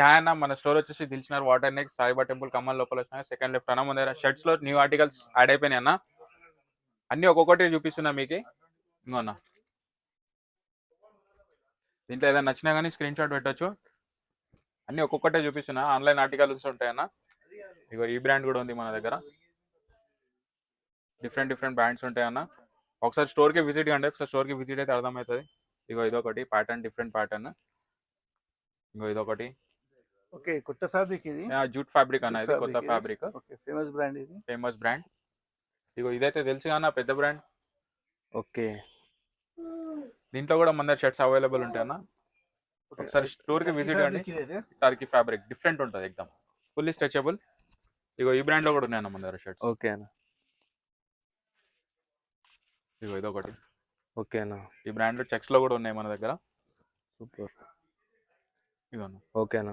Hi అన్న, మన store వచ్చేసి దిల్చినార్ వాటర్ నెక్స్ట్ సాయిబా టెంపుల్ కమ్మల్ లోపల వచ్చిన సెకండ్ లెఫ్ట్ అన్న. మన దగ్గర షర్ట్స్ లో న్యూ ఆర్టికల్స్ యాడ్ అయిపోయినాయి అన్న. అన్ని ఒక్కొక్కటి చూపిస్తున్నా మీకు. ఇంకో అన్న, దీంట్లో ఏదైనా నచ్చినా కానీ స్క్రీన్ షాట్ పెట్టొచ్చు. అన్ని ఒక్కొక్కటే చూపిస్తున్నా. Online articles ఉంటాయన్న. ఇగో ఈ బ్రాండ్ కూడా ఉంది మన దగ్గర. డిఫరెంట్ బ్రాండ్స్ ఉంటాయన్న. ఒకసారి స్టోర్కి విజిట్ కండి. ఒకసారి స్టోర్కి విజిట్ అయితే అర్థమవుతుంది. ఇగో ఇదొకటి ప్యాటర్న్, డిఫరెంట్ ప్యాటర్న్. ఇంకో ఇదొకటి ఓకే, కొత్త ఫ్యాబ్రిక్ ఇది. జూట్ ఫ్యాబ్రిక్ అన్న, ఇది కొత్త ఫ్యాబ్రిక్. ఓకే, ఫేమస్ బ్రాండ్ ఇది. Famous brand. ఇగో ఇదైతే తెలుసు అన్న, పెద్ద బ్రాండ్. ఓకే, దీంట్లో కూడా మన దగ్గర షర్ట్స్ అవైలబుల్ ఉంటాయి అన్న. ఒకసారి స్టోర్ కి విజిట్ కండి. టర్కీ ఫ్యాబ్రిక్ డిఫరెంట్ ఉంటుంది, ఎక్దమ్ ఫుల్లీ స్ట్రెచబుల్. ఇగో ఈ బ్రాండ్ లో కూడా ఉన్నాయి అన్న మన దగ్గర షర్ట్స్. ఓకే అన్న. ఇగో ఇదొకటి. ఓకే అన్న. ఈ బ్రాండ్ చెక్స్ లో కూడా ఉన్నాయి మన దగ్గర. సూపర్. ఇగో అన్న. ఓకే అన్న.